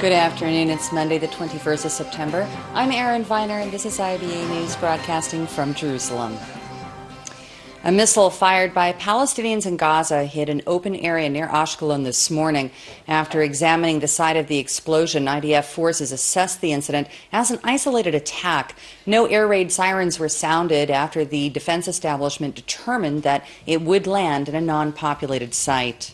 Good afternoon. It's Monday, the 21st of September. I'm Erin Viner, and this is IBA News broadcasting from Jerusalem. A missile fired by Palestinians in Gaza hit an open area near Ashkelon this morning. After examining the site of the explosion, IDF forces assessed the incident as an isolated attack. No air raid sirens were sounded after the defense establishment determined that it would land in a non-populated site.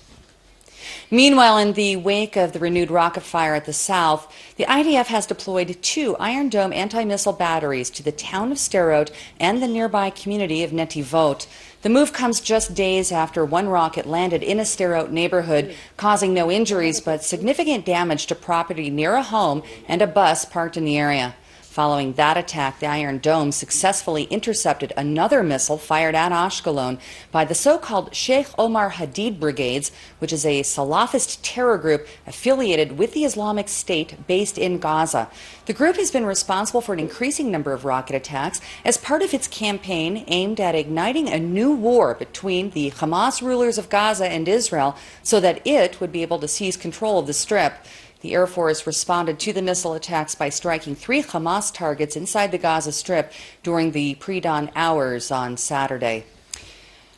Meanwhile, in the wake of the renewed rocket fire at the south, the IDF has deployed 2 Iron Dome anti-missile batteries to the town of Sderot and the nearby community of Netivot. The move comes just days after one rocket landed in a Sderot neighborhood, causing no injuries but significant damage to property near a home and a bus parked in the area. Following that attack, the Iron Dome successfully intercepted another missile fired at Ashkelon by the so-called Sheikh Omar Hadid Brigades, which is a Salafist terror group affiliated with the Islamic State based in Gaza. The group has been responsible for an increasing number of rocket attacks as part of its campaign aimed at igniting a new war between the Hamas rulers of Gaza and Israel so that it would be able to seize control of the Strip. The Air Force responded to the missile attacks by striking 3 Hamas targets inside the Gaza Strip during the pre-dawn hours on Saturday.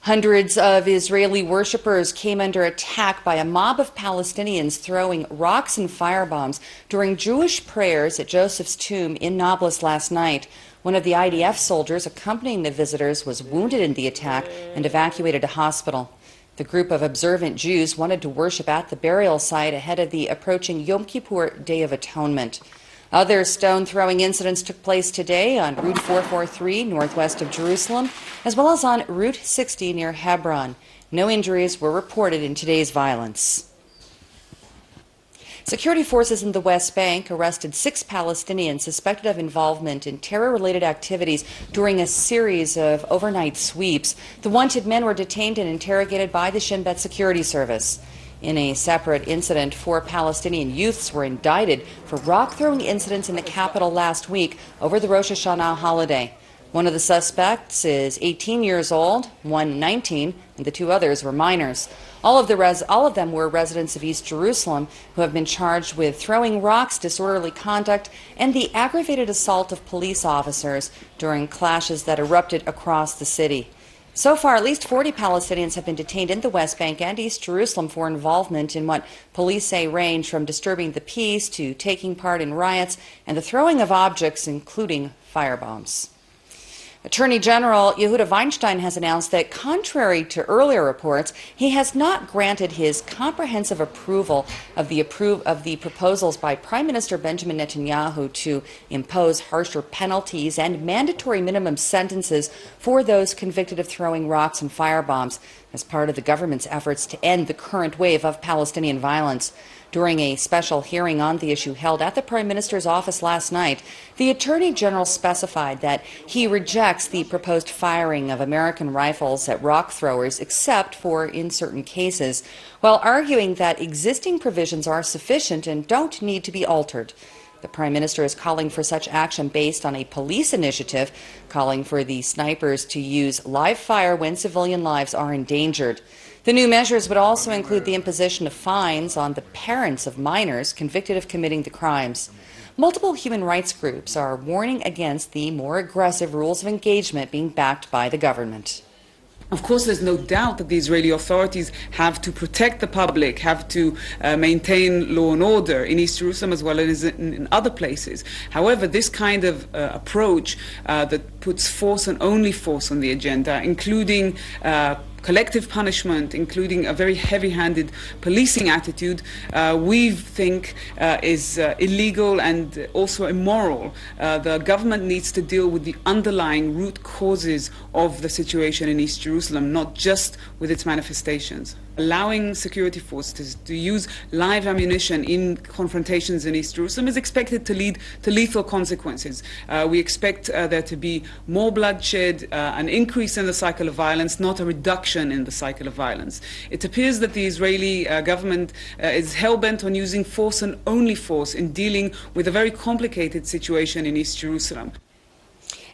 Hundreds of Israeli worshippers came under attack by a mob of Palestinians throwing rocks and firebombs during Jewish prayers at Joseph's tomb in Nablus last night. One of the IDF soldiers accompanying the visitors was wounded in the attack and evacuated to hospital. The group of observant Jews wanted to worship at the burial site ahead of the approaching Yom Kippur Day of Atonement. Other stone-throwing incidents took place today on Route 443 northwest of Jerusalem, as well as on Route 60 near Hebron. No injuries were reported in today's violence. Security forces in the West Bank arrested 6 Palestinians suspected of involvement in terror-related activities during a series of overnight sweeps. The wanted men were detained and interrogated by the Shin Bet Security Service. In a separate incident, 4 Palestinian youths were indicted for rock-throwing incidents in the capital last week over the Rosh Hashanah holiday. One of the suspects is 18 years old, one 19, and the 2 others were minors. All of them were residents of East Jerusalem who have been charged with throwing rocks, disorderly conduct, and the aggravated assault of police officers during clashes that erupted across the city. So far, at least 40 Palestinians have been detained in the West Bank and East Jerusalem for involvement in what police say range from disturbing the peace to taking part in riots and the throwing of objects, including firebombs. Attorney General Yehuda Weinstein has announced that, contrary to earlier reports, he has not granted his comprehensive approval of the proposals by Prime Minister Benjamin Netanyahu to impose harsher penalties and mandatory minimum sentences for those convicted of throwing rocks and firebombs as part of the government's efforts to end the current wave of Palestinian violence. During a special hearing on the issue held at the Prime Minister's office last night, the Attorney General specified that he rejects the proposed firing of American rifles at rock throwers except for in certain cases, while arguing that existing provisions are sufficient and don't need to be altered. The Prime Minister is calling for such action based on a police initiative, calling for the snipers to use live fire when civilian lives are endangered. The new measures would also include the imposition of fines on the parents of minors convicted of committing the crimes. Multiple human rights groups are warning against the more aggressive rules of engagement being backed by the government. Of course, there's no doubt that the Israeli authorities have to protect the public, have to maintain law and order in East Jerusalem as well as in other places. However, this kind of approach that puts force and only force on the agenda, including collective punishment, including a very heavy-handed policing attitude, we think is illegal and also immoral. The government needs to deal with the underlying root causes of the situation in East Jerusalem, not just with its manifestations. Allowing security forces to use live ammunition in confrontations in East Jerusalem is expected to lead to lethal consequences. We expect there to be more bloodshed, an increase in the cycle of violence, not a reduction in the cycle of violence. It appears that the Israeli government is hell-bent on using force and only force in dealing with a very complicated situation in East Jerusalem.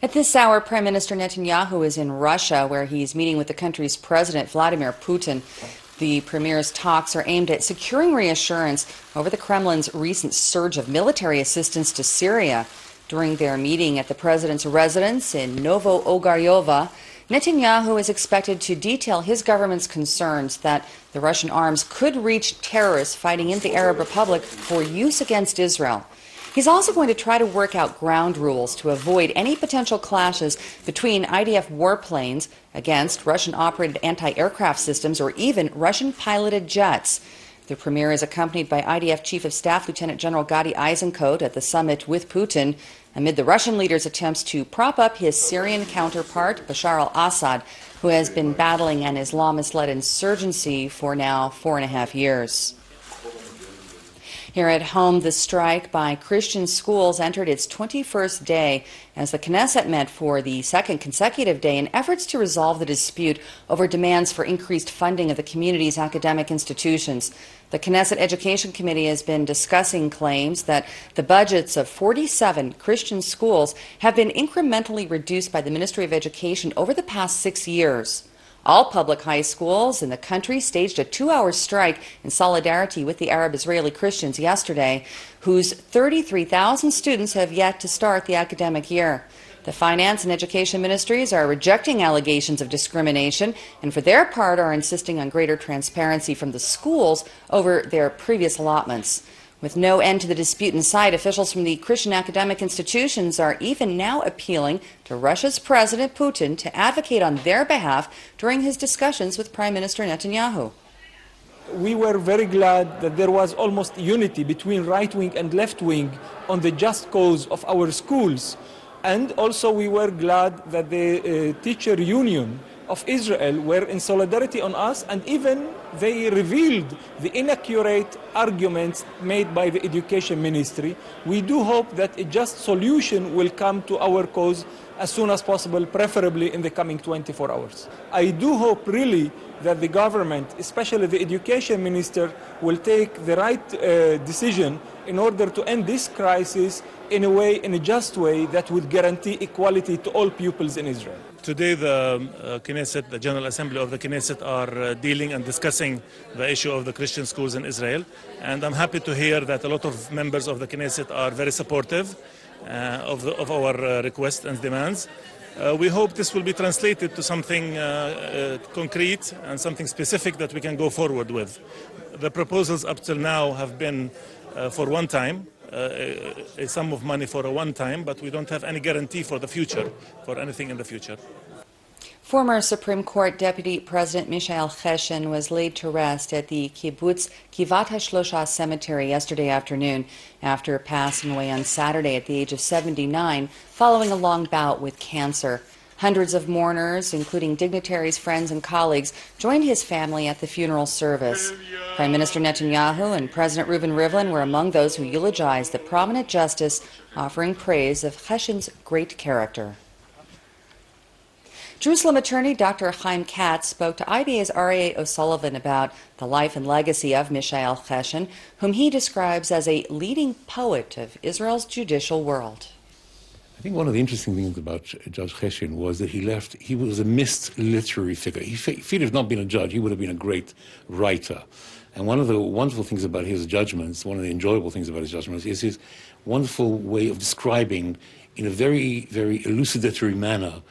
At this hour, Prime Minister Netanyahu is in Russia, where he's meeting with the country's president, Vladimir Putin. The premier's talks are aimed at securing reassurance over the Kremlin's recent surge of military assistance to Syria. During their meeting at the president's residence in Novo-Ogaryovo, Netanyahu is expected to detail his government's concerns that the Russian arms could reach terrorists fighting in the Arab Republic for use against Israel. He's also going to try to work out ground rules to avoid any potential clashes between IDF warplanes against Russian-operated anti-aircraft systems or even Russian-piloted jets. The premier is accompanied by IDF Chief of Staff Lieutenant General Gadi Eisenkot at the summit with Putin amid the Russian leader's attempts to prop up his Syrian counterpart, Bashar al-Assad, who has been battling an Islamist-led insurgency for now 4.5 years. Here at home, the strike by Christian schools entered its 21st day as the Knesset met for the second consecutive day in efforts to resolve the dispute over demands for increased funding of the community's academic institutions. The Knesset Education Committee has been discussing claims that the budgets of 47 Christian schools have been incrementally reduced by the Ministry of Education over the past 6 years. All public high schools in the country staged a 2-hour strike in solidarity with the Arab Israeli Christians yesterday, whose 33,000 students have yet to start the academic year. The finance and education ministries are rejecting allegations of discrimination and for their part are insisting on greater transparency from the schools over their previous allotments. With no end to the dispute in sight, officials from the Christian academic institutions are even now appealing to Russia's President Putin to advocate on their behalf during his discussions with Prime Minister Netanyahu. We were very glad that there was almost unity between right-wing and left-wing on the just cause of our schools. And also we were glad that the teacher union of Israel were in solidarity on us, and even they revealed the inaccurate arguments made by the education ministry. We do hope that a just solution will come to our cause as soon as possible, preferably in the coming 24 hours. I do hope really that the government, especially the education minister, will take the right decision in order to end this crisis in a just way that would guarantee equality to all pupils in Israel. Today the Knesset, the General Assembly of the Knesset are dealing and discussing the issue of the Christian schools in Israel, and I'm happy to hear that a lot of members of the Knesset are very supportive of our requests and demands. We hope this will be translated to something concrete and something specific that we can go forward with. The proposals up till now have been for one time, a sum of money for a one time, but we don't have any guarantee for the future, for anything in the future. Former Supreme Court Deputy President Mishael Cheshin was laid to rest at the kibbutz Kivat HaShlosha cemetery yesterday afternoon after passing away on Saturday at the age of 79 following a long bout with cancer. Hundreds of mourners, including dignitaries, friends, and colleagues, joined his family at the funeral service. Prime Minister Netanyahu and President Reuven Rivlin were among those who eulogized the prominent justice, offering praise of Cheshin's great character. Jerusalem attorney Dr. Chaim Katz spoke to IBA's R.A. O'Sullivan about the life and legacy of Mishael Cheshin, whom he describes as a leading poet of Israel's judicial world. I think one of the interesting things about Judge Cheshin was that he was a missed literary figure. If he'd have not been a judge, he would have been a great writer. And one of the wonderful things about his judgments, one of the enjoyable things about his judgments, is his wonderful way of describing in a very, very elucidatory manner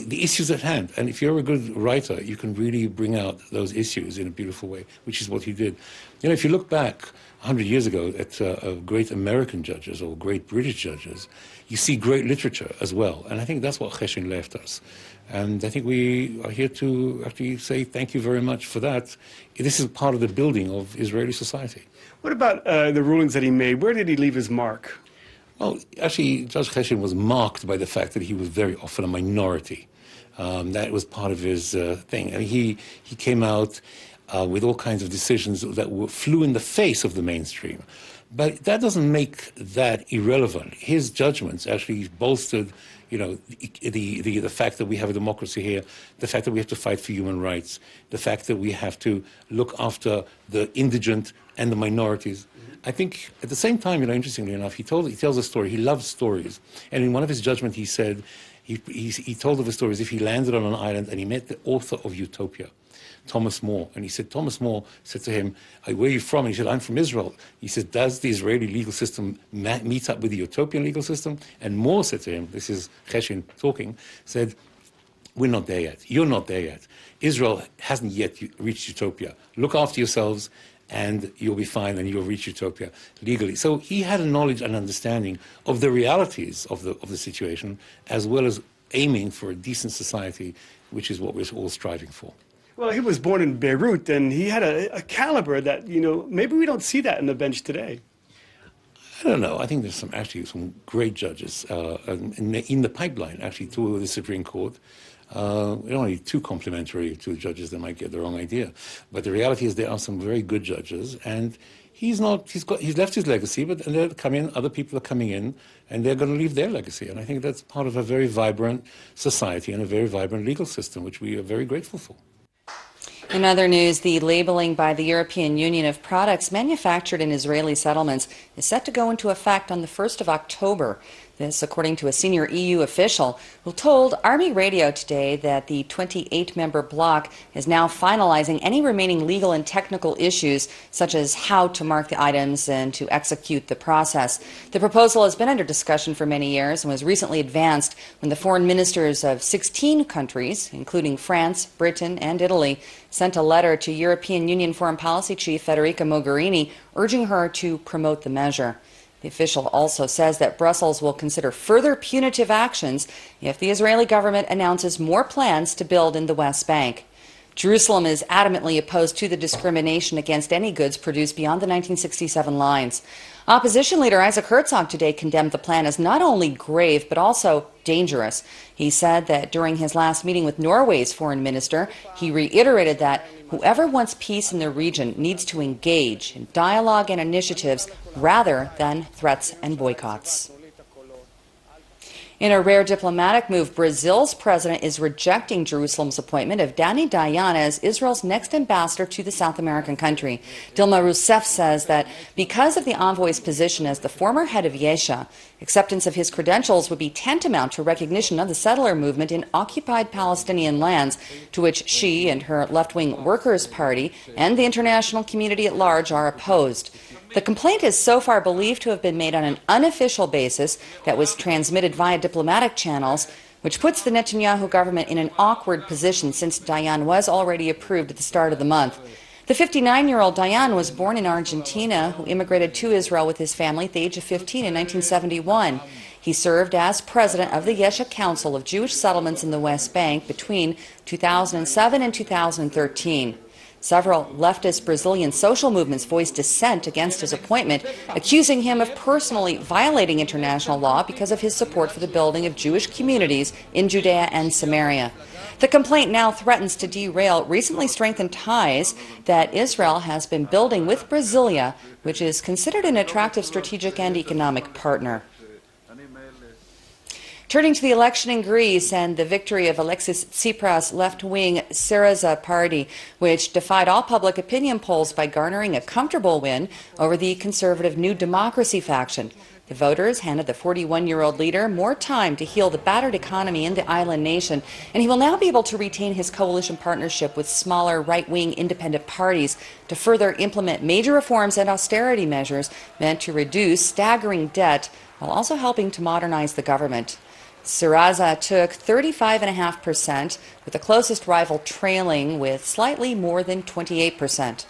the issues at hand. And if you're a good writer, you can really bring out those issues in a beautiful way, which is what he did. You know, if you look back 100 years ago at great American judges or great British judges, you see great literature as well. And I think that's what Cheshin left us. And I think we are here to actually say thank you very much for that. This is part of the building of Israeli society. What about the rulings that he made? Where did he leave his mark? Well, actually, Judge Cheshin was marked by the fact that he was very often a minority. That was part of his thing. I mean, he came out with all kinds of decisions that flew in the face of the mainstream. But that doesn't make that irrelevant. His judgments actually bolstered, you know, the fact that we have a democracy here, the fact that we have to fight for human rights, the fact that we have to look after the indigent and the minorities. I think at the same time, you know, interestingly enough, he tells a story. He loves stories. And in one of his judgments, he said, he told of a story as if he landed on an island and he met the author of Utopia. Thomas More. And he said, Thomas More said to him, where are you from? And he said, I'm from Israel. He said, does the Israeli legal system meet up with the utopian legal system? And More said to him, this is Cheshin talking, said, we're not there yet. You're not there yet. Israel hasn't yet reached utopia. Look after yourselves and you'll be fine and you'll reach utopia legally. So he had a knowledge and understanding of the realities of the situation, as well as aiming for a decent society, which is what we're all striving for. Well, he was born in Beirut, and he had a caliber that, maybe we don't see that in the bench today. I don't know. I think there's some great judges in the pipeline, actually, to the Supreme Court. Only too complimentary to judges that might get the wrong idea. But the reality is there are some very good judges, and he's left his legacy, but other people are coming in, and they're going to leave their legacy. And I think that's part of a very vibrant society and a very vibrant legal system, which we are very grateful for. In other news, the labeling by the European Union of products manufactured in Israeli settlements is set to go into effect on the 1st of October. This, according to a senior EU official who told Army Radio today that the 28-member bloc is now finalizing any remaining legal and technical issues, such as how to mark the items and to execute the process. The proposal has been under discussion for many years and was recently advanced when the foreign ministers of 16 countries, including France, Britain, and Italy, sent a letter to European Union Foreign Policy Chief Federica Mogherini urging her to promote the measure. The official also says that Brussels will consider further punitive actions if the Israeli government announces more plans to build in the West Bank. Jerusalem is adamantly opposed to the discrimination against any goods produced beyond the 1967 lines. Opposition leader Isaac Herzog today condemned the plan as not only grave but also dangerous. He said that during his last meeting with Norway's foreign minister, he reiterated that whoever wants peace in the region needs to engage in dialogue and initiatives rather than threats and boycotts. In a rare diplomatic move, Brazil's president is rejecting Jerusalem's appointment of Danny Dayan as Israel's next ambassador to the South American country. Dilma Rousseff says that because of the envoy's position as the former head of Yesha, acceptance of his credentials would be tantamount to recognition of the settler movement in occupied Palestinian lands, to which she and her left-wing Workers' Party and the international community at large are opposed. The complaint is so far believed to have been made on an unofficial basis that was transmitted via diplomatic channels, which puts the Netanyahu government in an awkward position since Dayan was already approved at the start of the month. The 59-year-old Dayan was born in Argentina, who immigrated to Israel with his family at the age of 15 in 1971. He served as president of the Yesha Council of Jewish Settlements in the West Bank between 2007 and 2013. Several leftist Brazilian social movements voiced dissent against his appointment, accusing him of personally violating international law because of his support for the building of Jewish communities in Judea and Samaria. The complaint now threatens to derail recently strengthened ties that Israel has been building with Brasilia, which is considered an attractive strategic and economic partner. Turning to the election in Greece and the victory of Alexis Tsipras' left-wing Syriza party, which defied all public opinion polls by garnering a comfortable win over the conservative New Democracy faction. The voters handed the 41-year-old leader more time to heal the battered economy in the island nation, and he will now be able to retain his coalition partnership with smaller right-wing independent parties to further implement major reforms and austerity measures meant to reduce staggering debt while also helping to modernize the government. Syriza took 35.5%, with the closest rival trailing with slightly more than 28%.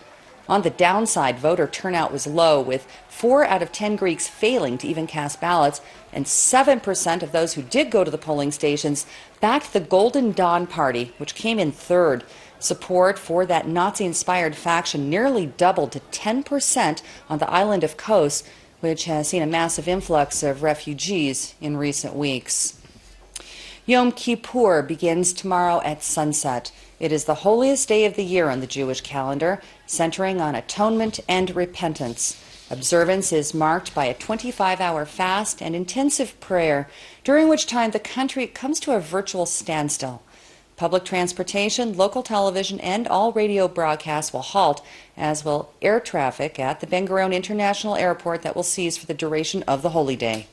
On the downside, voter turnout was low, with 4 out of 10 Greeks failing to even cast ballots, and 7% of those who did go to the polling stations backed the Golden Dawn Party, which came in third. Support for that Nazi-inspired faction nearly doubled to 10% on the island of Kos, which has seen a massive influx of refugees in recent weeks. Yom Kippur begins tomorrow at sunset. It is the holiest day of the year on the Jewish calendar, centering on atonement and repentance. Observance is marked by a 25-hour fast and intensive prayer, during which time the country comes to a virtual standstill. Public transportation, local television, and all radio broadcasts will halt, as will air traffic at the Ben Gurion International Airport that will cease for the duration of the holy day.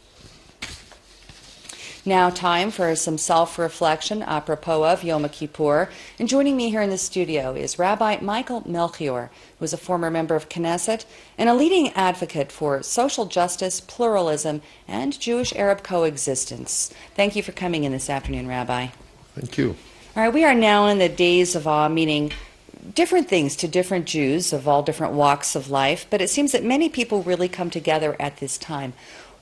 Now time for some self-reflection apropos of Yom Kippur. And joining me here in the studio is Rabbi Michael Melchior, who is a former member of Knesset and a leading advocate for social justice, pluralism, and Jewish-Arab coexistence. Thank you for coming in this afternoon, Rabbi. Thank you. All right, we are now in the days of awe, meaning different things to different Jews of all different walks of life, but it seems that many people really come together at this time.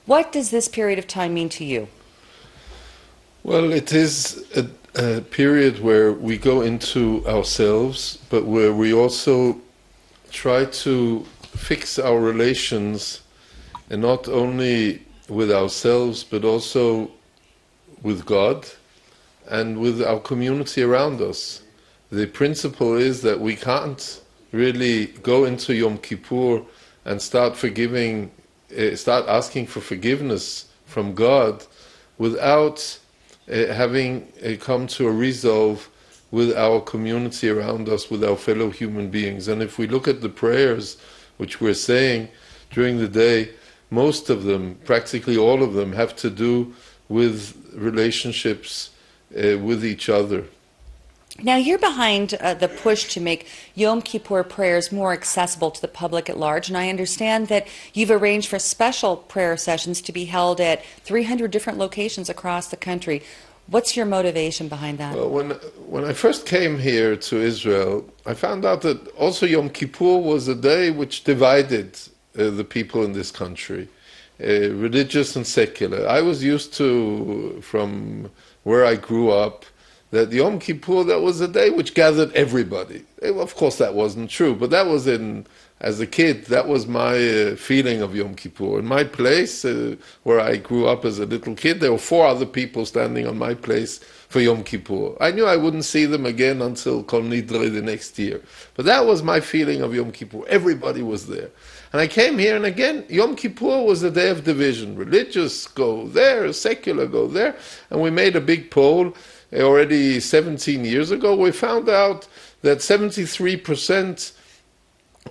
What does this period of time mean to you? Well, it is a period where we go into ourselves, but where we also try to fix our relations, and not only with ourselves, but also with God and with our community around us. The principle is that we can't really go into Yom Kippur and start asking for forgiveness from God without having come to a resolve with our community around us, with our fellow human beings. And if we look at the prayers which we're saying during the day, most of them, practically all of them, have to do with relationships with each other. Now, you're behind the push to make Yom Kippur prayers more accessible to the public at large, and I understand that you've arranged for special prayer sessions to be held at 300 different locations across the country. What's your motivation behind that? Well, when I first came here to Israel, I found out that also Yom Kippur was a day which divided the people in this country, religious and secular. I was used to, from where I grew up, that Yom Kippur, that was a day which gathered everybody. Of course that wasn't true, but that was as a kid, that was my feeling of Yom Kippur. In my place, where I grew up as a little kid, there were 4 other people standing on my place for Yom Kippur. I knew I wouldn't see them again until Kol Nidre the next year. But that was my feeling of Yom Kippur. Everybody was there. And I came here, and again, Yom Kippur was a day of division. Religious go there, secular go there. And we made a big poll already 17 years ago. We found out that 73%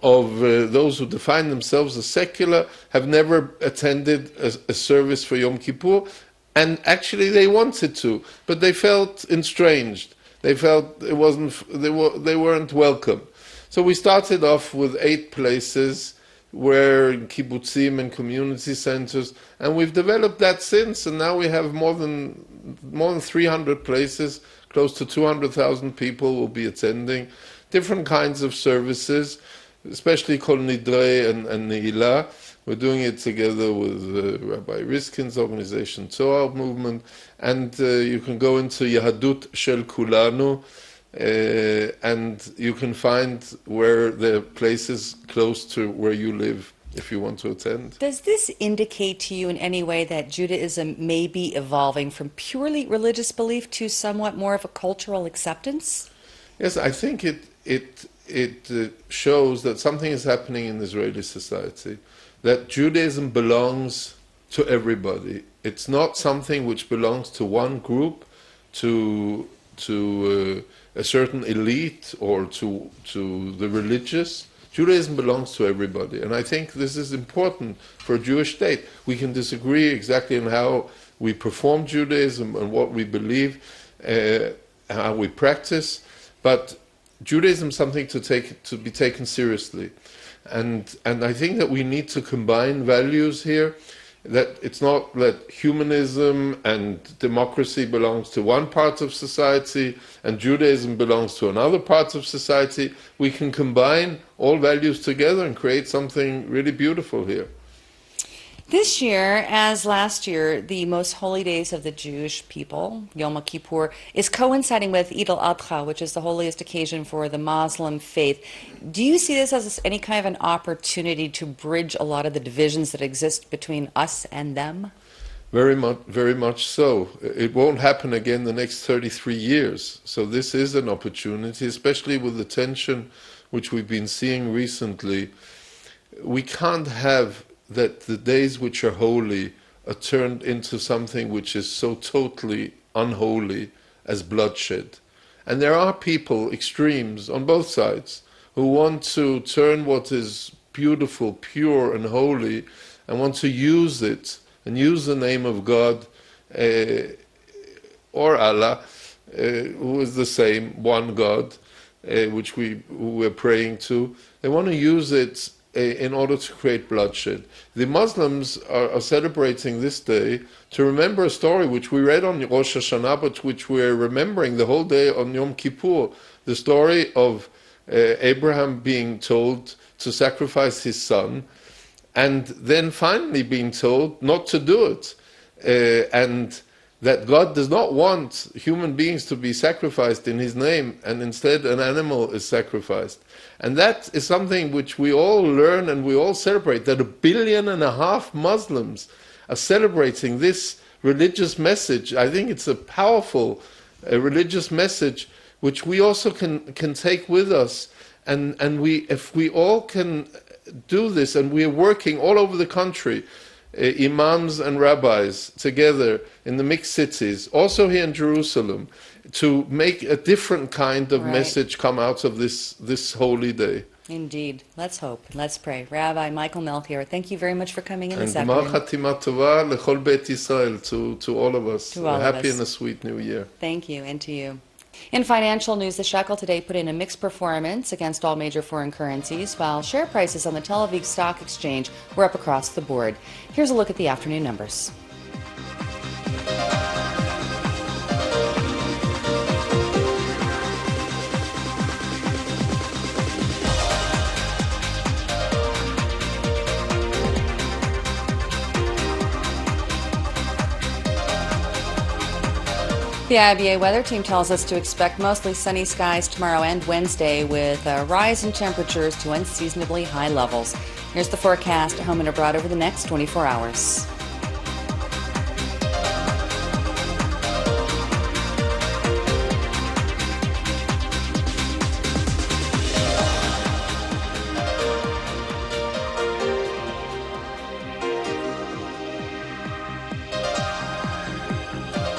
of those who define themselves as secular have never attended a service for Yom Kippur, and actually they wanted to, but they felt estranged. They felt they weren't welcome. So we started off with 8 places where in kibbutzim and community centers, and we've developed that since, and now we have more than 300 places. Close to 200,000 people will be attending different kinds of services, especially Kol Nidre and Ne'ilah. We're doing it together with Rabbi Riskin's organization, Zohar Movement, and you can go into Yahadut Shel Kulanu, and you can find where there are places close to where you live if you want to attend. Does this indicate to you in any way that Judaism may be evolving from purely religious belief to somewhat more of a cultural acceptance? Yes, I think it shows that something is happening in Israeli society, that Judaism belongs to everybody. It's not something which belongs to one group, to a certain elite, or to the religious. Judaism belongs to everybody, and I think this is important for a Jewish state. We can disagree exactly on how we perform Judaism and what we believe, how we practice, but Judaism is something to be taken seriously, and I think that we need to combine values here. That it's not that humanism and democracy belongs to one part of society and Judaism belongs to another part of society. We can combine all values together and create something really beautiful here. This year, as last year, the most holy days of the Jewish people, Yom Kippur, is coinciding with Eid al-Adha, which is the holiest occasion for the Muslim faith. Do you see this as any kind of an opportunity to bridge a lot of the divisions that exist between us and them? Very much so. It won't happen again the next 33 years. So this is an opportunity, especially with the tension which we've been seeing recently. We can't have that the days which are holy are turned into something which is so totally unholy as bloodshed. And there are people, extremes on both sides, who want to turn what is beautiful, pure and holy, and want to use it, and use the name of God or Allah, who is the same, one God, which we're praying to. They want to use it in order to create bloodshed. The Muslims are celebrating this day to remember a story which we read on Rosh Hashanah, but which we're remembering the whole day on Yom Kippur, the story of Abraham being told to sacrifice his son, and then finally being told not to do it, and that God does not want human beings to be sacrificed in his name, and instead an animal is sacrificed. And that is something which we all learn and we all celebrate, that 1.5 billion Muslims are celebrating this religious message. I think it's a powerful religious message which we also can take with us. And if we all can do this, and we are working all over the country, imams and rabbis together in the mixed cities, also here in Jerusalem, to make a different kind of message come out of this holy day. Indeed. Let's hope. Let's pray. Rabbi Michael Melchior, thank you very much for coming in And this Gemar afternoon. Chatima Tova lechol Beit Yisrael, to all of us. To all a of happy us. and a sweet new year. Thank you, and to you. In financial news, the shekel today put in a mixed performance against all major foreign currencies, while share prices on the Tel Aviv Stock Exchange were up across the board. Here's a look at the afternoon numbers. The IBA weather team tells us to expect mostly sunny skies tomorrow and Wednesday, with a rise in temperatures to unseasonably high levels. Here's the forecast at home and abroad over the next 24 hours.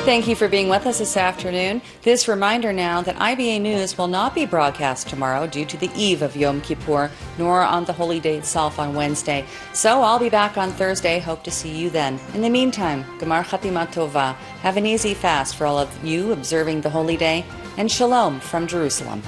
Thank you for being with us this afternoon. This reminder now that IBA News will not be broadcast tomorrow due to the eve of Yom Kippur, nor on the holy day itself on Wednesday. So I'll be back on Thursday. Hope to see you then. In the meantime, Gemar Chatima Tova. Have an easy fast for all of you observing the holy day, and Shalom from Jerusalem.